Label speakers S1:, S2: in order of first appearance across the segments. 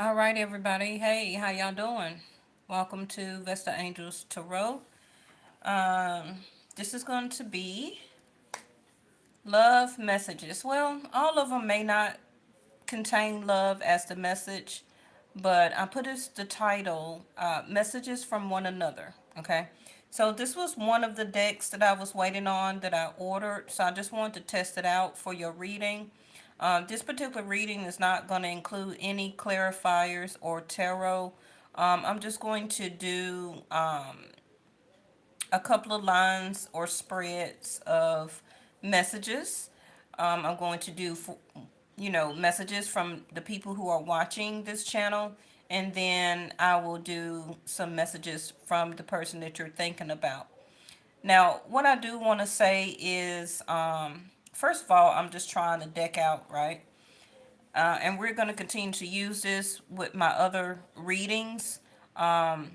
S1: All right, everybody. Hey, how y'all doing? Welcome to Vesta Angels Tarot. Um, this is going to be love messages. Well, all of them may not contain love as the message, but I put as the title Messages from One Another. Okay. So this was one of the decks that I was waiting on that I ordered. So I just wanted to test it out for your reading. This particular reading is not going to include any clarifiers or tarot. I'm just going to do a couple of lines or spreads of messages. I'm going to do, messages from the people who are watching this channel, and then I will do some messages from the person that you're thinking about. Now, what I do want to say is, first of all, I'm just trying to deck out, right? And we're going to continue to use this with my other readings. Um,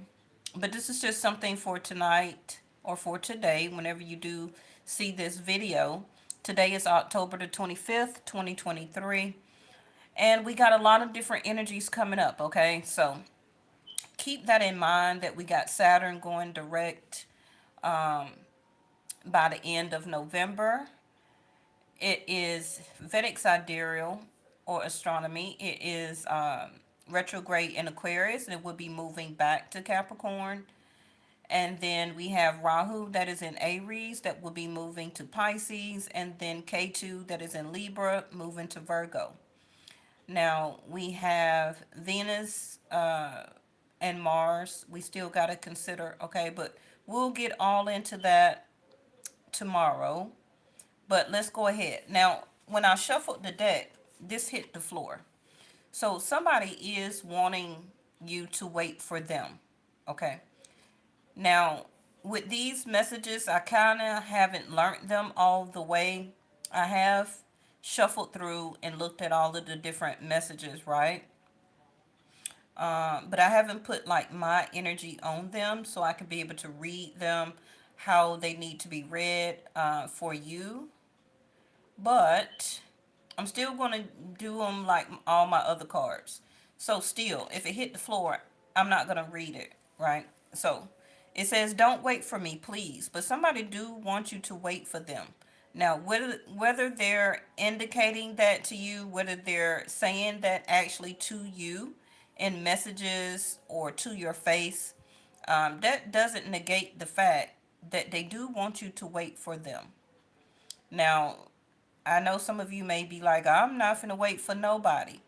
S1: but this is just something for tonight or for today, whenever you do see this video. Today is October the 25th, 2023. And we got a lot of different energies coming up, okay? So keep that in mind that we got Saturn going direct by the end of November. It is Vedic sidereal or astronomy. It is retrograde in Aquarius, and it will be moving back to Capricorn. And then we have Rahu that is in Aries that will be moving to Pisces, and then K2 that is in Libra moving to Virgo. Now we have Venus and Mars. We still got to consider, okay, but we'll get all into that tomorrow. But let's go ahead. Now, when I shuffled the deck, this hit the floor. So somebody is wanting you to wait for them. Okay. Now, with these messages, I kind of haven't learned them all the way. I have shuffled through and looked at all of the different messages, right? But I haven't put like my energy on them so I can be able to read them how they need to be read for you. But I'm still going to do them like all my other cards. So still, if it hit the floor, I'm not going to read it, right? So it says, don't wait for me, please. But somebody do want you to wait for them. Now, whether they're indicating that to you, whether they're saying that actually to you in messages or to your face, that doesn't negate the fact that they do want you to wait for them. Now, I know some of you may be like, I'm not going to wait for nobody.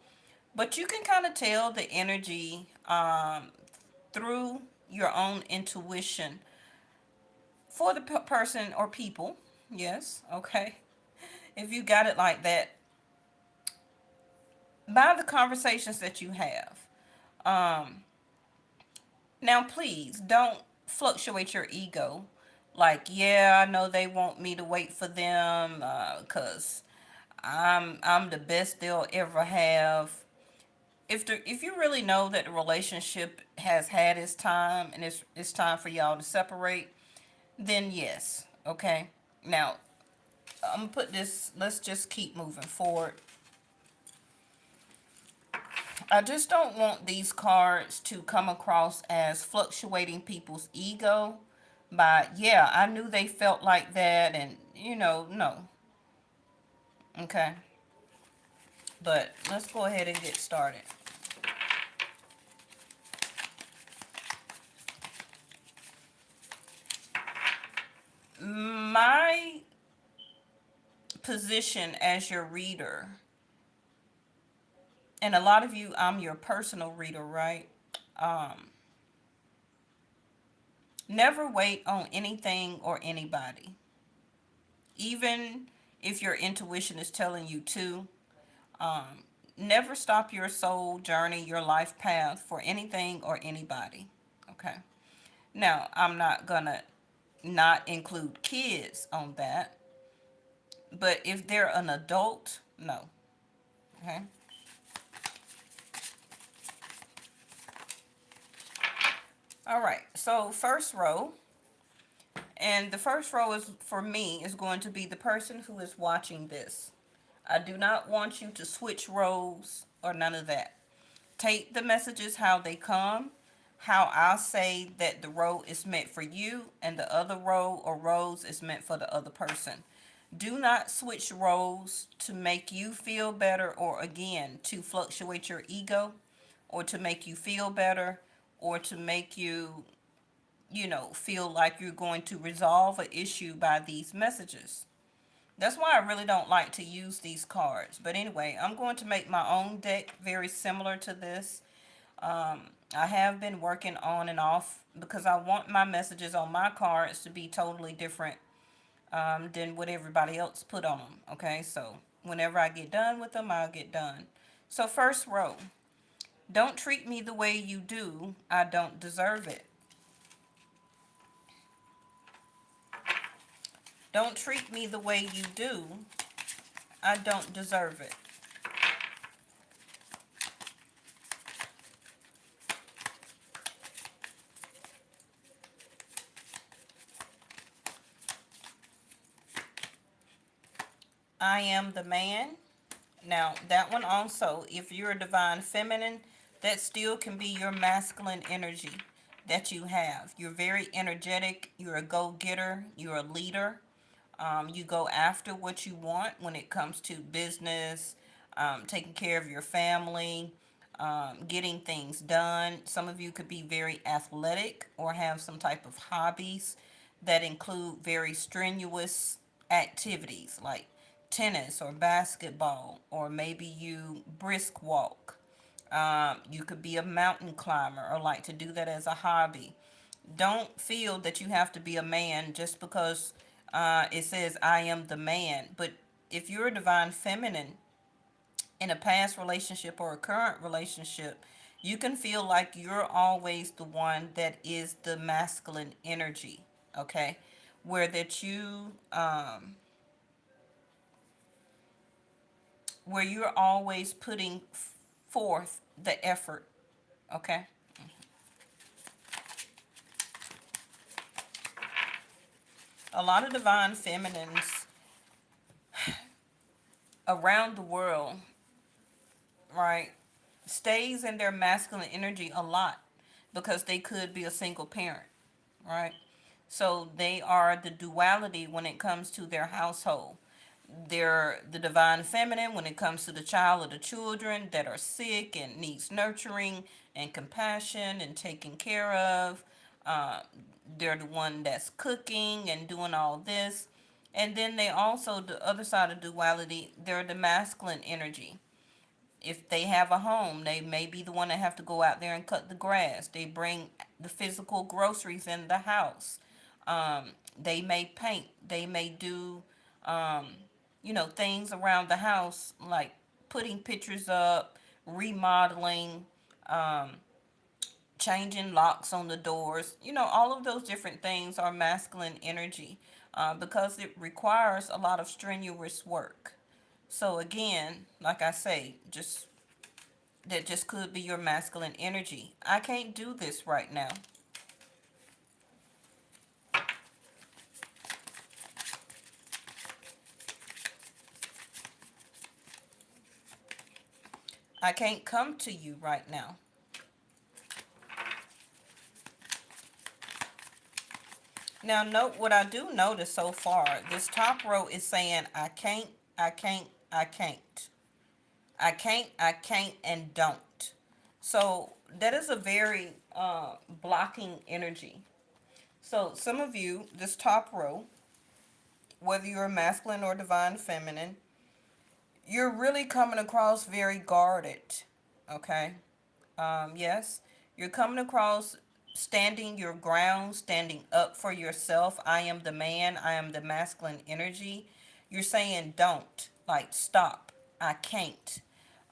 S1: But you can kind of tell the energy through your own intuition for the person or people. Yes, okay. If you got it like that, by the conversations that you have. Um, Now, please don't fluctuate your ego. Like, yeah, I know they want me to wait for them because I'm the best they'll ever have. If you really know that the relationship has had its time and it's time for y'all to separate, then yes, okay. Now I'm gonna put this. Let's just keep moving forward. I just don't want these cards to come across as fluctuating people's ego. By yeah, I knew they felt like that, and no, okay. But let's go ahead and get started. My position as your reader, and a lot of you, I'm your personal reader, right? Um, Never wait on anything or anybody. Even if your intuition is telling you to, um, never stop your soul journey, your life path for anything or anybody. Okay. Now, I'm not gonna not include kids on that, but if they're an adult, no. Okay. All right. So first row, and the first row is for me is going to be the person who is watching this. I do not want you to switch roles or none of that. Take the messages how they come, how I say that the role is meant for you and the other role or roles is meant for the other person. Do not switch roles to make you feel better or again to fluctuate your ego or to make you feel better or to make you, feel like you're going to resolve an issue by these messages. That's why I really don't like to use these cards. But anyway, I'm going to make my own deck very similar to this. I have been working on and off because I want my messages on my cards to be totally different than what everybody else put on them. Okay, so whenever I get done with them, I'll get done. So, first row, don't treat me the way you do, I don't deserve it. Don't treat me the way you do, I don't deserve it. I am the man. Now, that one also, if you're a divine feminine, that still can be your masculine energy that you have. You're very energetic, you're a go getter, you're a leader. You go after what you want when it comes to business, taking care of your family, getting things done. Some of you could be very athletic or have some type of hobbies that include very strenuous activities like tennis or basketball, or maybe you brisk walk. You could be a mountain climber or like to do that as a hobby. Don't feel that you have to be a man just because it says I am the man. But if you're a divine feminine in a past relationship or a current relationship, you can feel like you're always the one that is the masculine energy. Okay, where that you where you're always putting forth the effort. Okay, a lot of divine feminines around the world, right, stays in their masculine energy a lot because they could be a single parent, right? So they are the duality when it comes to their household. They're the divine feminine when it comes to the child or the children that are sick and needs nurturing and compassion and taken care of. Uh, they're the one that's cooking and doing all this. And then they also, the other side of duality, they're the masculine energy. If they have a home, they may be the one that have to go out there and cut the grass. They bring the physical groceries in the house. They may paint. They may do, um, things around the house like putting pictures up, remodeling, um, changing locks on the doors. All of those different things are masculine energy because it requires a lot of strenuous work. So again, like I say, just that just could be your masculine energy. I can't do this right now. I can't come to you right now. Now, note what I do notice so far. This top row is saying, I can't, I can't, I can't. I can't, and don't. So that is a very blocking energy. So some of you, this top row, whether you're masculine or divine feminine, you're really coming across very guarded. Okay. Yes, you're coming across standing your ground, standing up for yourself. I am the man, I am the masculine energy. You're saying don't, like stop, I can't.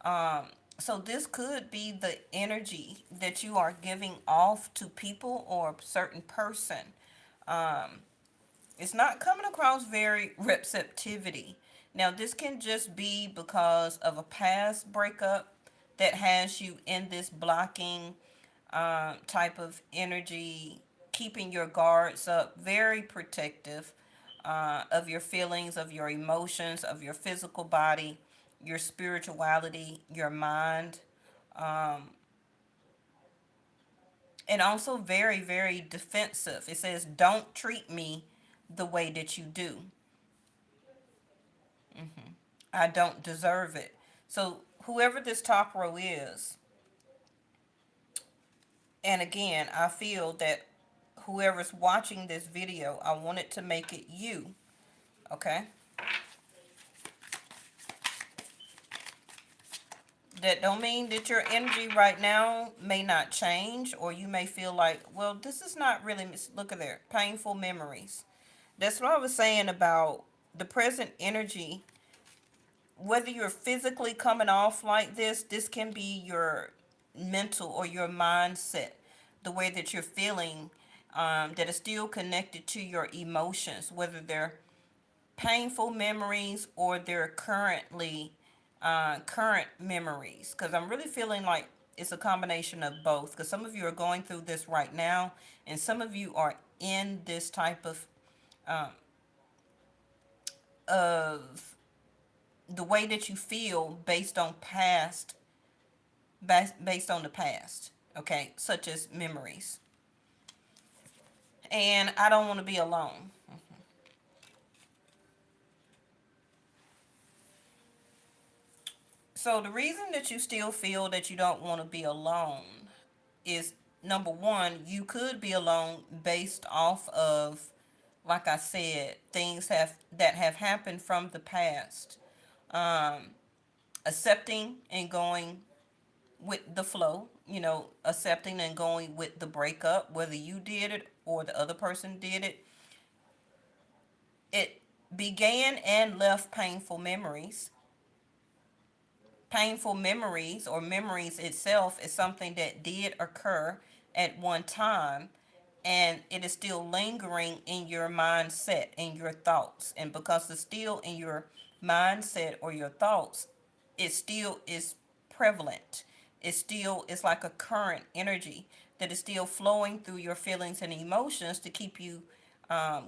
S1: Um, so this could be the energy that you are giving off to people or a certain person. Um, it's not coming across very receptivity. Now, this can just be because of a past breakup that has you in this blocking type of energy, keeping your guards up, very protective of your feelings, of your emotions, of your physical body, your spirituality, your mind. Um, and also very, very defensive. It says, don't treat me the way that you do. I don't deserve it. So, whoever this top row is, and again, I feel that whoever's watching this video, I want it to make it you. Okay? That don't mean that your energy right now may not change, or you may feel like, well, this is not really, look at there, painful memories. That's what I was saying about the present energy. Whether you're physically coming off like this can be your mental or your mindset, the way that you're feeling, that is still connected to your emotions, whether they're painful memories or they're current memories. Because I'm really feeling like it's a combination of both. Because some of you are going through this right now, and some of you are in this type um, of the way that you feel based on the past, okay, such as memories. And I don't want to be alone. So the reason that you still feel that you don't want to be alone is, number one, you could be alone based off of, like I said, things that have happened from the past. Um, Accepting and going with the flow, accepting and going with the breakup, whether you did it or the other person did it. It began and left painful memories, or memories itself, is something that did occur at one time, and it is still lingering in your mindset and your thoughts. And because it's still in your mindset or your thoughts, it still is prevalent. It's like a current energy that is still flowing through your feelings and emotions to keep you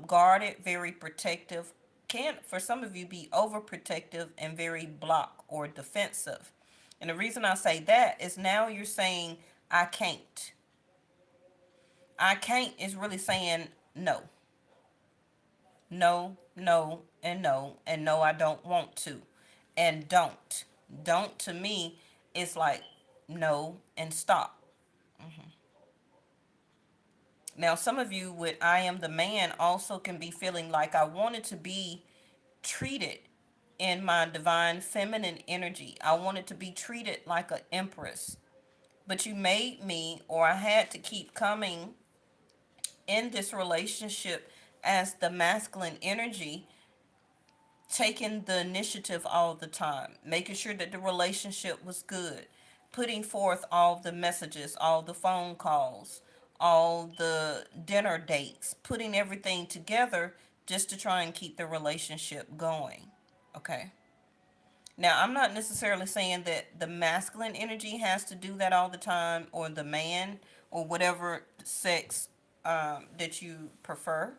S1: guarded, very protective. Can, for some of you, be overprotective and very block or defensive. And the reason I say that is, now you're saying, I can't. I can't is really saying no. No, no, and no, I don't want to. And don't. Don't to me is like no and stop. Now, some of you with I am the man also can be feeling like, I wanted to be treated in my divine feminine energy. I wanted to be treated like an empress. But you made me, or I had to keep coming in this relationship as the masculine energy, taking the initiative all the time, making sure that the relationship was good, putting forth all the messages, all the phone calls, all the dinner dates, putting everything together just to try and keep the relationship going. Okay. Now, I'm not necessarily saying that the masculine energy has to do that all the time, or the man, or whatever sex that you prefer.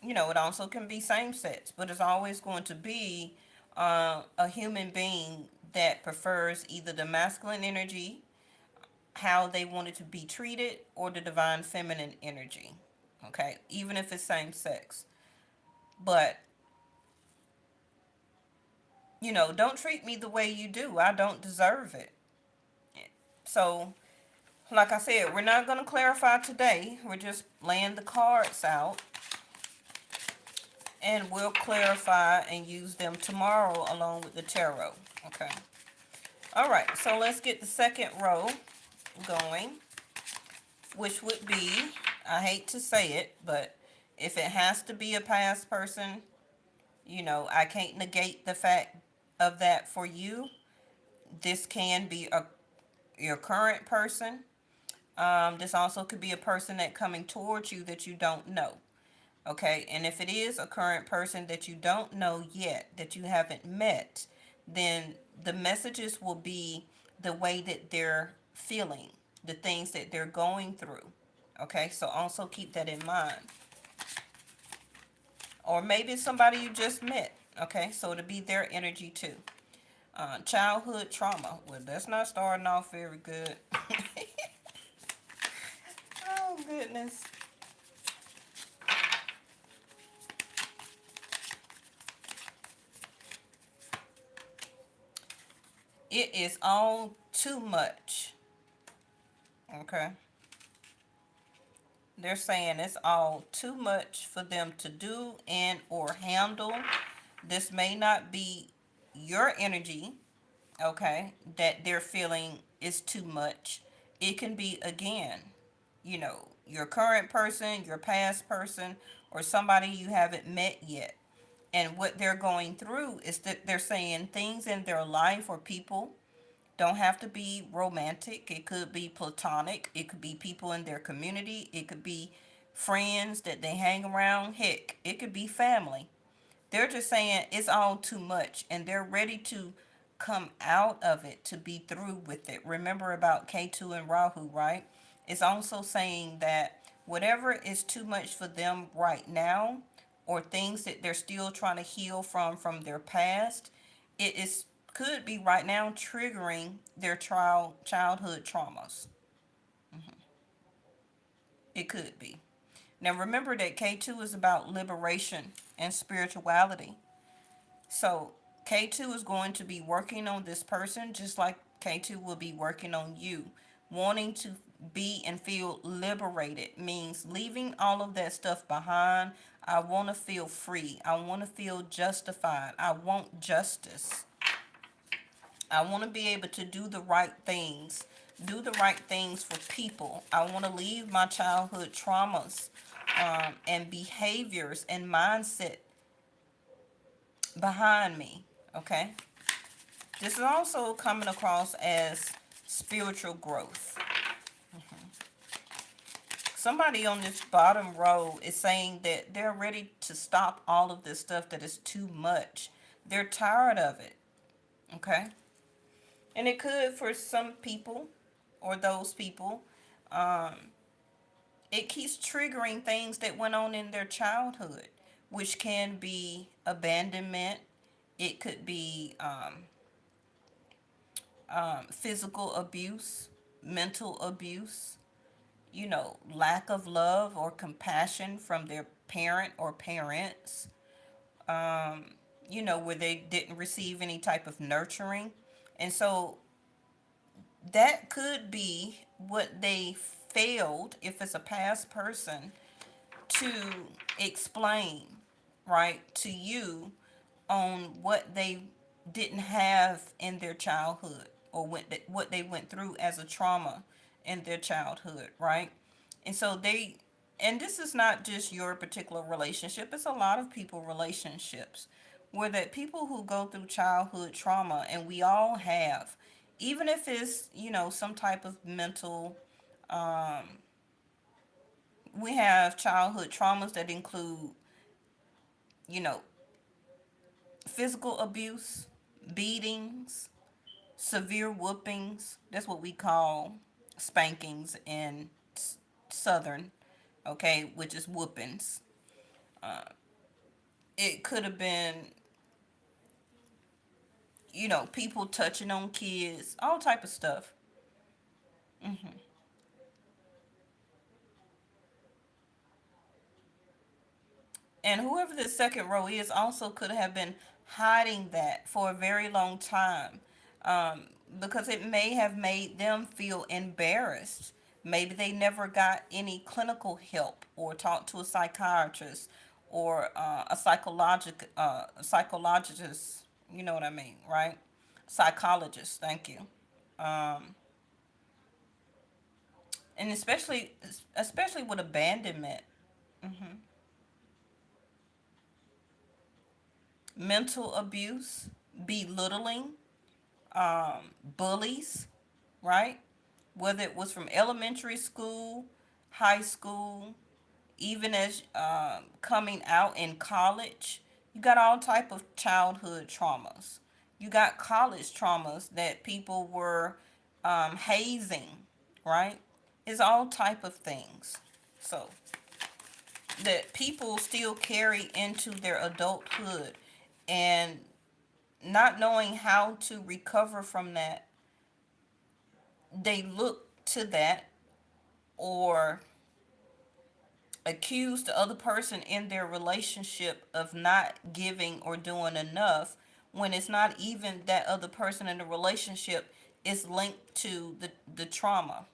S1: It also can be same sex, but it's always going to be a human being that prefers either the masculine energy, how they want it to be treated, or the divine feminine energy. Okay, even if it's same sex. But, don't treat me the way you do. I don't deserve it. So, like I said, we're not going to clarify today. We're just laying the cards out, and we'll clarify and use them tomorrow along with the tarot. Okay. All right, so let's get the second row going, which would be, I hate to say it, but if it has to be a past person, I can't negate the fact of that for you. This can be your current person. This also could be a person that coming towards you that you don't know. Okay, and if it is a current person that you don't know yet, that you haven't met, then the messages will be the way that they're feeling, the things that they're going through. Okay, so also keep that in mind. Or maybe it's somebody you just met. Okay, so it'll be their energy too. Childhood trauma. Well, that's not starting off very good. Oh, goodness. It is all too much. Okay. They're saying it's all too much for them to do and or handle. This may not be your energy, okay, that they're feeling is too much. It can be, again, your current person, your past person, or somebody you haven't met yet. And what they're going through is that they're saying things in their life or people don't have to be romantic. It could be platonic. It could be people in their community. It could be friends that they hang around. Heck, it could be family. They're just saying it's all too much and they're ready to come out of it, to be through with it. Remember about K2 and Rahu, right? It's also saying that whatever is too much for them right now, or things that they're still trying to heal from their past, it is could be right now triggering their childhood traumas. It could be. Now remember that K2 is about liberation and spirituality. So K2 is going to be working on this person just like K2 will be working on you. Wanting to be and feel liberated means leaving all of that stuff behind. I want to feel free. I want to feel justified. I want justice. I want to be able to do the right things. Do the right things for people. I want to leave my childhood traumas and behaviors and mindset behind me. Okay? This is also coming across as spiritual growth. Somebody on this bottom row is saying that they're ready to stop all of this stuff that is too much. They're tired of it. Okay? And it could for some people or those people. Um, it keeps triggering things that went on in their childhood, which can be abandonment. It could be physical abuse, mental abuse, lack of love or compassion from their parent or parents, where they didn't receive any type of nurturing. And so that could be what they failed, if it's a past person, to explain, right, to you on what they didn't have in their childhood, or what they went through as a trauma in their childhood, right? And so and this is not just your particular relationship, it's a lot of people relationships, where that people who go through childhood trauma, and we all have, even if it's, some type of mental, we have childhood traumas that include, you know, physical abuse, beatings, severe whoopings. That's what we call spankings in Southern, okay, which is whoopings. It could have been, people touching on kids, all type of stuff. And whoever the second row is also could have been hiding that for a very long time, um, because it may have made them feel embarrassed. Maybe they never got any clinical help or talked to a psychiatrist or a psychologist. You know what I mean, right? Psychologist. Thank you. Um, and especially with abandonment, mental abuse, belittling, bullies, right? Whether it was from elementary school, high school, even as coming out in college, you got all type of childhood traumas. You got college traumas that people were hazing, right? It's all type of things. So that people still carry into their adulthood, and not knowing how to recover from that, they look to that, or accuse the other person in their relationship of not giving or doing enough, when it's not even that other person in the relationship is linked to the trauma,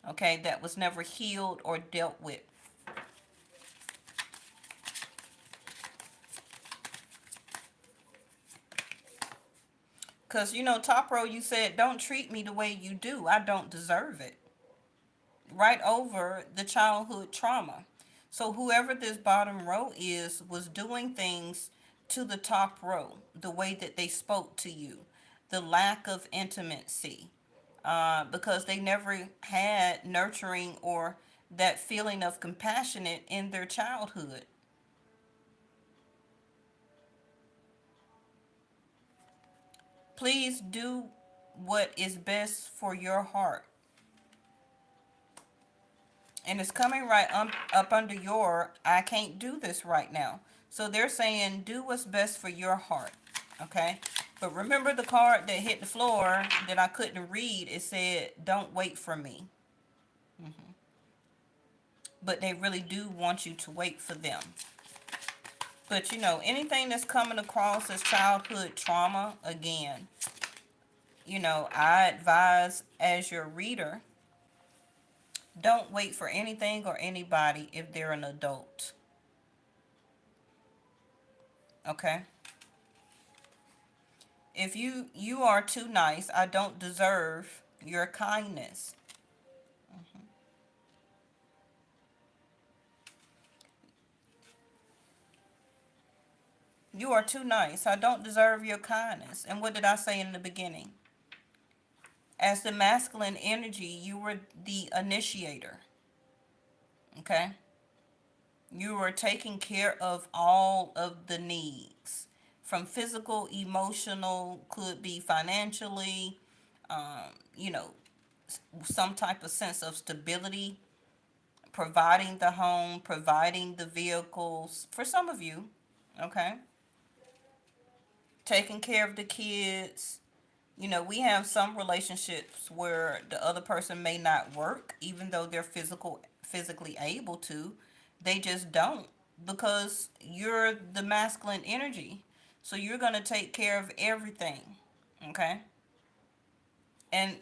S1: okay, that was never healed or dealt with. Because, top row, you said, don't treat me the way you do. I don't deserve it. Right over the childhood trauma. So, whoever this bottom row is was doing things to the top row, the way that they spoke to you, the lack of intimacy, because they never had nurturing or that feeling of compassionate in their childhood. Please do what is best for your heart. And it's coming right up under your, I can't do this right now. So they're saying, do what's best for your heart. Okay? But remember the card that hit the floor that I couldn't read? It said, don't wait for me. But they really do want you to wait for them. But anything that's coming across as childhood trauma, again, I advise as your reader, don't wait for anything or anybody if they're an adult. Okay? If you are too nice, I don't deserve your kindness. You are too nice. I don't deserve your kindness. And what did I say in the beginning? As the masculine energy, you were the initiator. Okay? You were taking care of all of the needs, from physical, emotional, could be financially, um, you know, some type of sense of stability, providing the home, providing the vehicles for some of you, okay? Taking care of the kids. We have some relationships where the other person may not work, even though they're physically able to. They just don't, because you're the masculine energy. So you're going to take care of everything, okay? And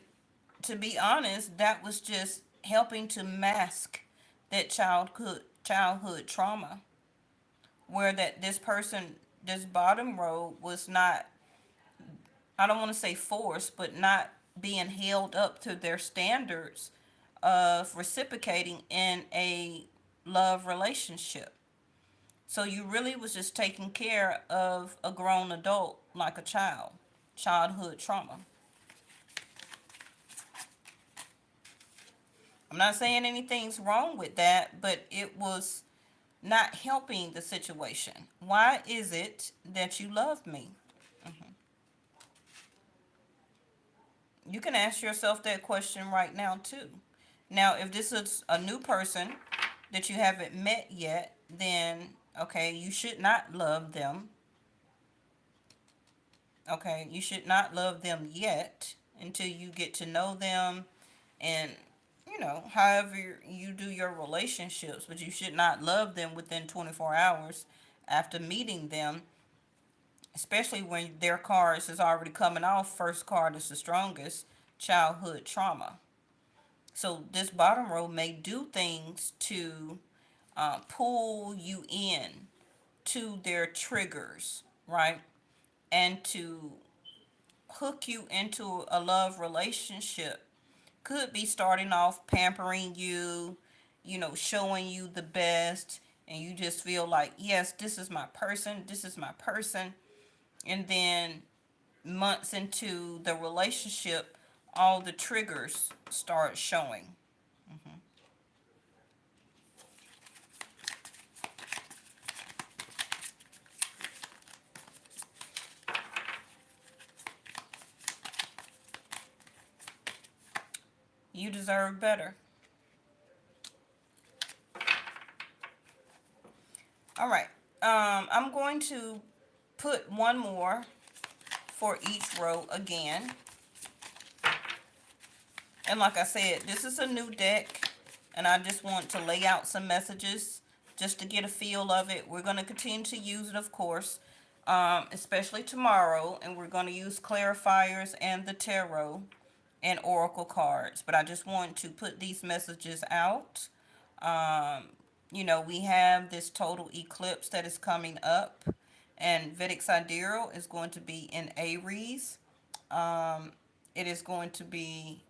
S1: to be honest, that was just helping to mask that childhood trauma, where that this person, this bottom row, was not, I don't want to say forced, but not being held up to their standards of reciprocating in a love relationship. So you really was just taking care of a grown adult like a child. Childhood trauma. I'm not saying anything's wrong with that, but it was not helping the situation. Why is it that you love me? You can ask yourself that question right now, too. Now, if this is a new person that you haven't met yet, then okay, you should not love them. Okay, you should not love them yet until you get to know them, and however you do your relationships, but you should not love them within 24 hours after meeting them, especially when their cards is already coming off. First card is the strongest, childhood trauma. So this bottom row may do things to pull you in to their triggers, right? And to hook you into a love relationship. Could be starting off pampering you, showing you the best, and you just feel like, yes, this is my person, this is my person. And then months into the relationship, all the triggers start showing. You deserve better. All right. I'm going to put one more for each row again. And like I said, this is a new deck, and I just want to lay out some messages just to get a feel of it. We're going to continue to use it, of course, especially tomorrow, and we're going to use clarifiers and the tarot and oracle cards. But I just want to put these messages out. Um, we have this total eclipse that is coming up, and Vedic Sidereal is going to be in Aries. It is going to be,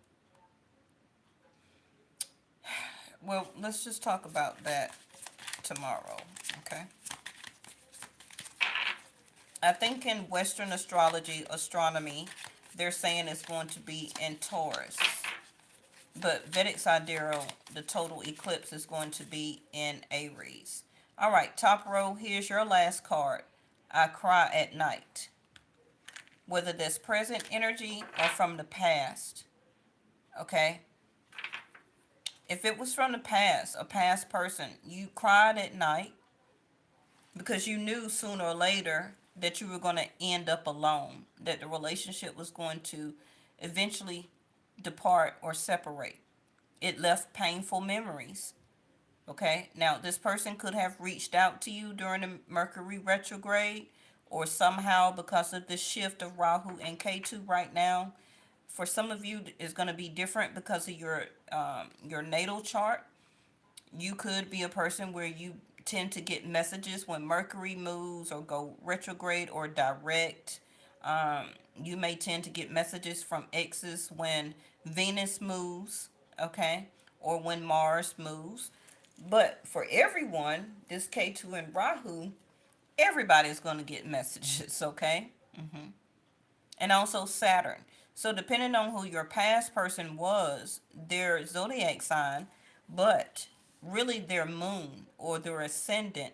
S1: well, let's just talk about that tomorrow, okay? I think in Western astronomy, they're saying it's going to be in Taurus. But Vedic Sidereal, the total eclipse is going to be in Aries. All right, top row, here's your last card. I cry at night. Whether that's present energy or from the past, okay? If it was from the past, a past person, you cried at night because you knew sooner or later that you were going to end up alone, that the relationship was going to eventually depart or separate. It left painful memories. Okay, now this person could have reached out to you during the Mercury retrograde, or somehow because of the shift of Rahu and Ketu right now. For some of you, it's going to be different because of your natal chart. You could be a person where you tend to get messages when Mercury moves or go retrograde or direct. Um, you may tend to get messages from exes when Venus moves, okay, or when Mars moves. But for everyone, this K2 and Rahu, everybody's going to get messages, okay? And also Saturn. So depending on who your past person was, their zodiac sign, but really their moon or their ascendant,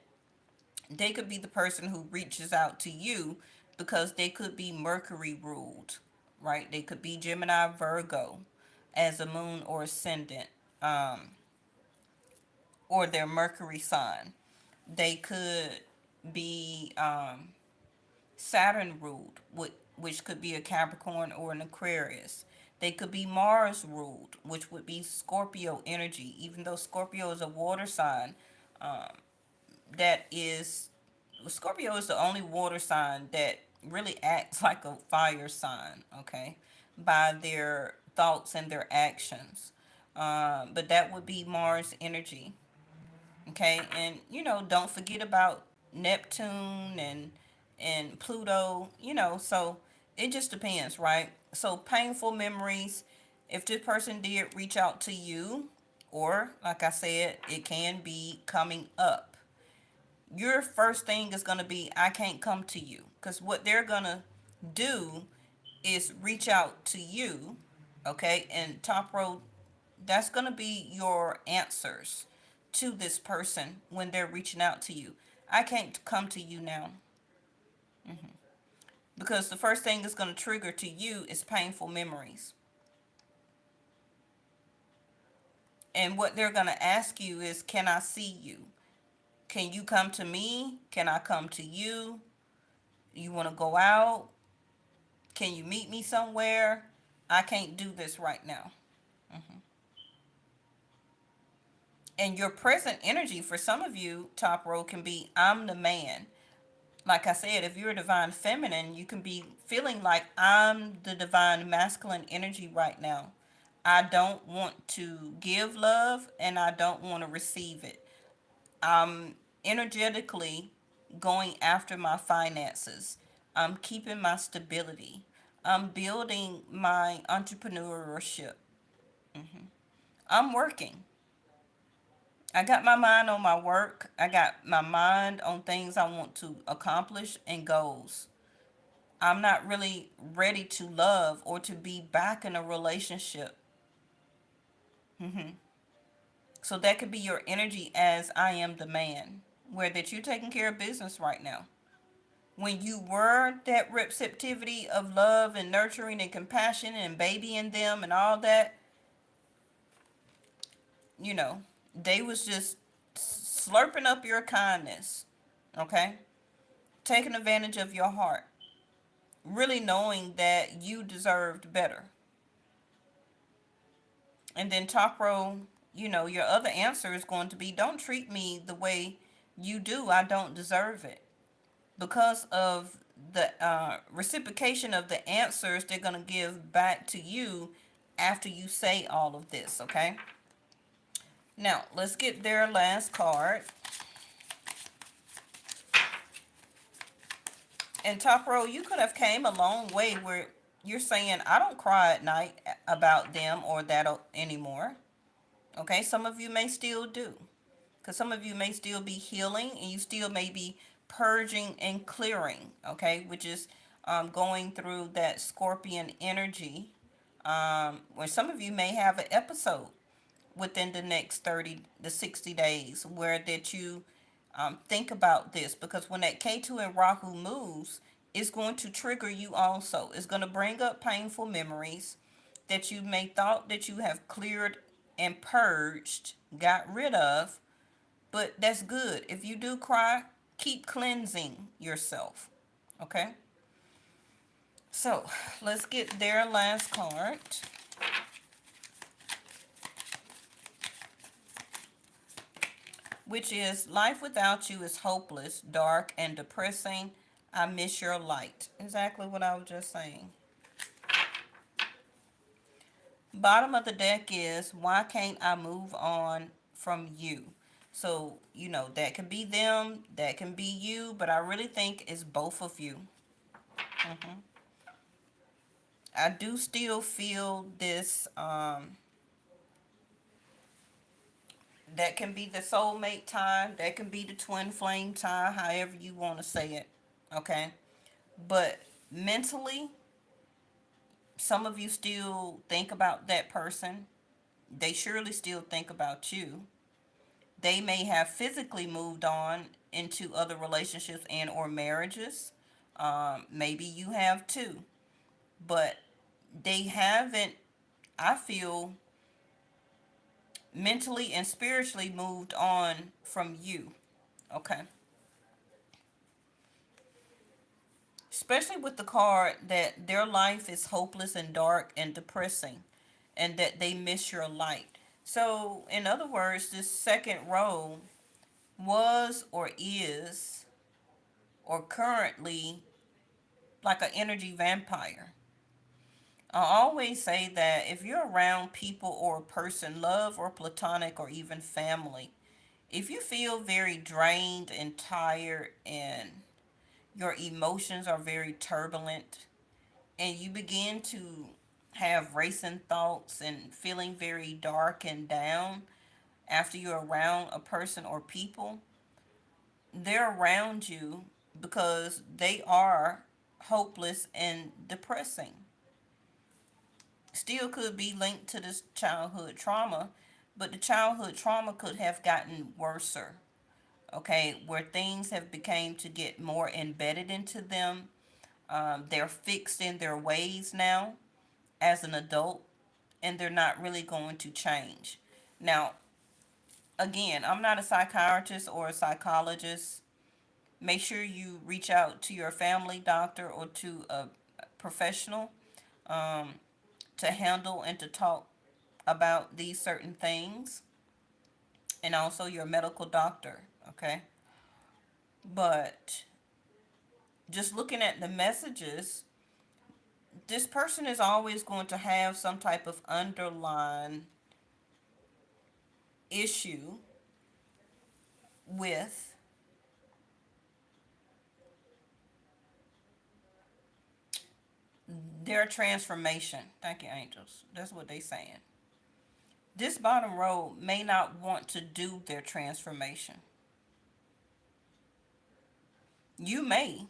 S1: they could be the person who reaches out to you because they could be Mercury ruled, right? They could be Gemini, Virgo as a moon or ascendant, or their Mercury sign. They could be Saturn ruled, which could be a Capricorn or an Aquarius. They could be Mars ruled, which would be Scorpio energy. Even though Scorpio is a water sign, that is, Scorpio is the only water sign that really acts like a fire sign, okay, by their thoughts and their actions. But that would be Mars energy. Okay, and don't forget about Neptune and Pluto, so it just depends, right? So painful memories, if this person did reach out to you, or like I said, it can be coming up. Your first thing is going to be, I can't come to you, because what they're going to do is reach out to you, okay? And top row, that's going to be your answers to this person when they're reaching out to you. I can't come to you now. Because the first thing that's going to trigger to you is painful memories. And what they're going to ask you is, can I see you? Can you come to me? Can I come to you? You want to go out? Can you meet me somewhere? I can't do this right now. And your present energy for some of you, top row, can be, I'm the man. Like I said, if you're a divine feminine, you can be feeling like, I'm the divine masculine energy right now. I don't want to give love and I don't want to receive it. I'm energetically going after my finances. I'm keeping my stability. I'm building my entrepreneurship. I'm working. I got my mind on my work. I got my mind on things I want to accomplish and goals. I'm not really ready to love or to be back in a relationship. So that could be your energy as I am the man, where that you're taking care of business right now. When you were that receptivity of love and nurturing and compassion and babying them and all that, you know, they was just slurping up your kindness, okay? Taking advantage of your heart, really knowing that you deserved better. And then top row, your other answer is going to be, don't treat me the way you do. I don't deserve it. Because of the reciprocation of the answers they're going to give back to you after you say all of this, okay? Now, let's get their last card. And top row, you could have came a long way where you're saying, I don't cry at night about them or that anymore. Okay, some of you may still do. Because some of you may still be healing and you still may be purging and clearing, okay, which is going through that scorpion energy, where some of you may have an episode within the next 30 to 60 days where that you think about this, because when that K2 and Rahu moves, it's going to trigger you also. It's going to bring up painful memories that you may thought that you have cleared and purged, got rid of, but that's good. If you do cry, keep cleansing yourself. Okay? So, let's get their last card. Which is, life without you is hopeless, dark, and depressing. I miss your light. Exactly what I was just saying. Bottom of the deck is, why can't I move on from you? So, that can be them, that can be you, but I really think it's both of you. I do still feel this, that can be the soulmate time, that can be the twin flame time, however you want to say it, okay? But mentally, some of you still think about that person. They surely still think about you. They may have physically moved on into other relationships and or marriages. Maybe you have too. But they haven't, I feel, mentally and spiritually moved on from you. Okay? Especially with the card that their life is hopeless and dark and depressing, and that they miss your light. So, in other words, this second row was or is or currently like an energy vampire. I always say that if you're around people or a person, love or platonic or even family, if you feel very drained and tired and your emotions are very turbulent and you begin to have racing thoughts and feeling very dark and down after you're around a person or people, they're around you because they are hopeless and depressing. Still could be linked to this childhood trauma, but the childhood trauma could have gotten worser, okay, where things have become to get more embedded into them. They're fixed in their ways now as an adult, and they're not really going to change. Now, again, I'm not a psychiatrist or a psychologist. Make sure you reach out to your family doctor or to a professional um, to handle and to talk about these certain things, and also your medical doctor, okay? But just looking at the messages, this person is always going to have some type of underlying issue with their transformation. Thank you, angels. That's what they saying. This bottom row may not want to do their transformation. You may.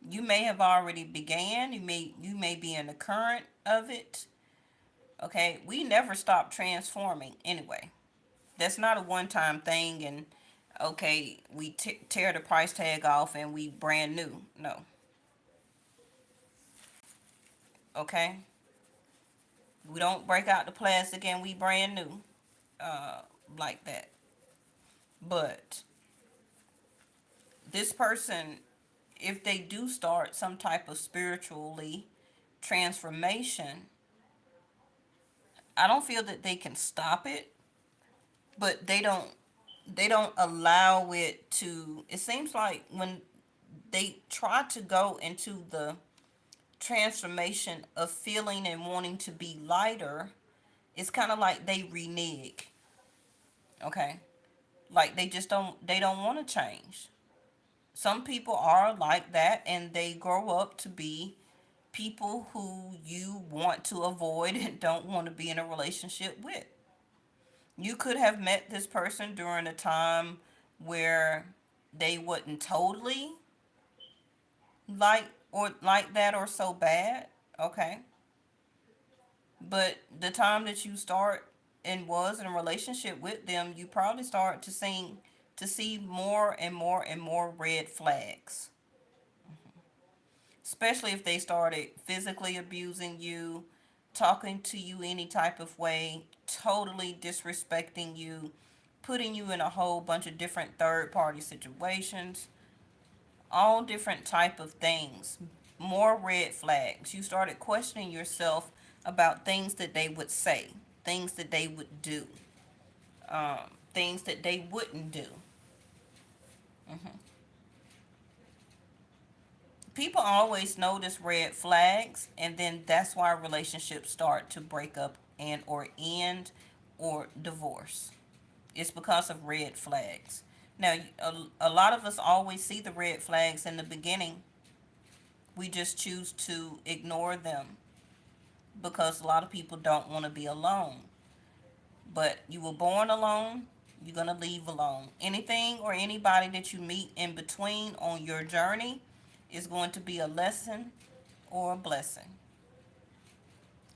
S1: You may have already began. You may be in the current of it. Okay, we never stop transforming anyway. That's not a one-time thing and okay, we tear the price tag off and we brand new. No. Okay? We don't break out the plastic and we brand new uh like that. But this person if they do start some type of spiritually transformation, I don't feel that they can stop it, but they don't allow it to. It seems like when they try to go into the transformation of feeling and wanting to be lighter, it's kind of like they renege. Okay, like they don't want to change. Some people are like that, and they grow up to be people who you want to avoid and don't want to be in a relationship with. You could have met this person during a time where they wouldn't totally like that or so bad, okay? But the time that you start and was in a relationship with them, you probably start to see more and more and more red flags. Especially if they started physically abusing you, talking to you any type of way, totally disrespecting you, putting you in a whole bunch of different third party situations, all different type of things. More red flags. You started questioning yourself about things that they would say, things that they would do, things that they wouldn't do. People always notice red flags, and then that's why relationships start to break up and or end or divorce. It's because of red flags. Now, a lot of us always see the red flags in the beginning. We just choose to ignore them because a lot of people don't want to be alone. But you were born alone, you're going to leave alone. Anything or anybody that you meet in between on your journey is going to be a lesson or a blessing.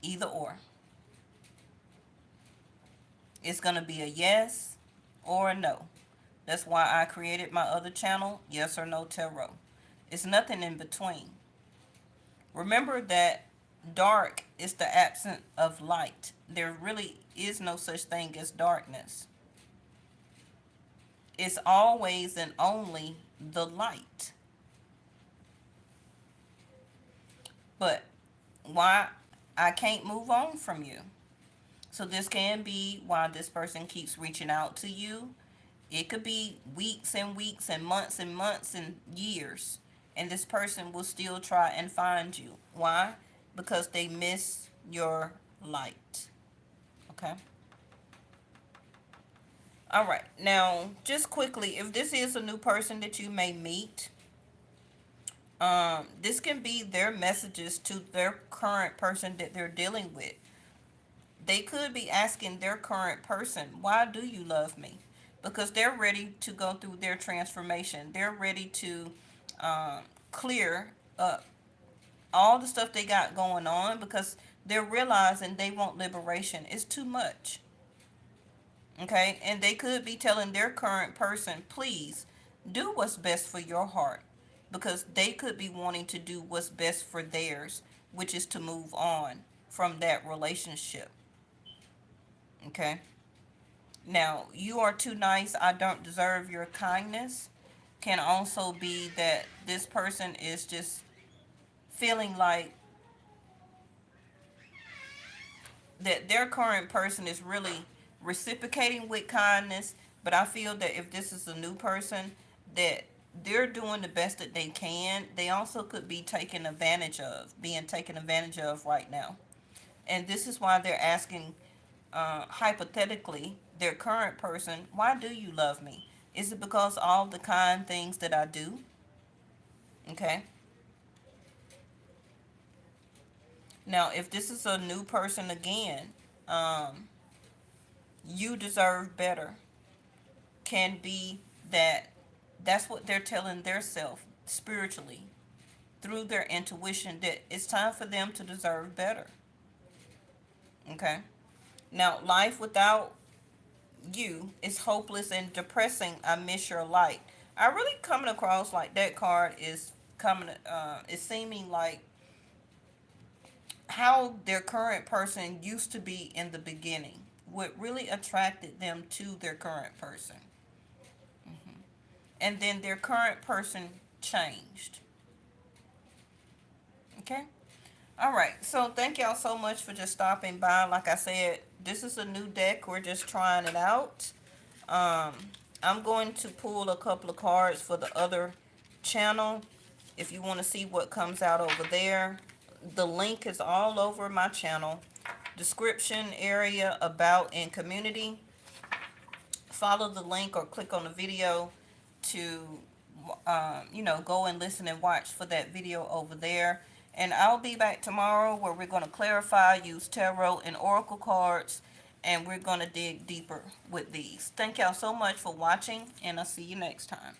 S1: Either or. It's going to be a yes or a no. That's why I created my other channel, Yes or No Tarot. It's nothing in between. Remember that dark is the absence of light. There really is no such thing as darkness. It's always and only the light. But why I can't move on from you? So this can be why this person keeps reaching out to you. It could be weeks and weeks and months and years. And this person will still try and find you. Why? Because they miss your light. Okay? All right. Now, just quickly, if this is a new person that you may meet, this can be their messages to their current person that they're dealing with. They could be asking their current person, why do you love me? Because they're ready to go through their transformation. They're ready to clear up all the stuff they got going on because they're realizing they want liberation. It's too much. Okay? And they could be telling their current person, please do what's best for your heart. Because they could be wanting to do what's best for theirs, which is to move on from that relationship. Okay? Now, you are too nice, I don't deserve your kindness, can also be that this person is just feeling like that their current person is really reciprocating with kindness, but I feel that if this is a new person, that they're doing the best that they can. They also could be being taken advantage of right now. And this is why they're asking, hypothetically, their current person, why do you love me? Is it because all the kind things that I do? Okay. Now, if this is a new person again, um, you deserve better. Can be that that's what they're telling their self spiritually through their intuition that it's time for them to deserve better. Okay. Now, life without you is hopeless and depressing. I miss your light. I really coming across like that card is is seeming like how their current person used to be in the beginning, what really attracted them to their current person. And then their current person changed. Okay. All right. So thank y'all so much for just stopping by. Like I said, this is a new deck. We're just trying it out. Um, I'm going to pull a couple of cards for the other channel. If you want to see what comes out over there, the link is all over my channel. Description area, about, and community. Follow the link or click on the video to go and listen and watch for that video over there. And I'll be back tomorrow where we're going to clarify, use tarot and oracle cards, and we're going to dig deeper with these. Thank y'all so much for watching, and I'll see you next time.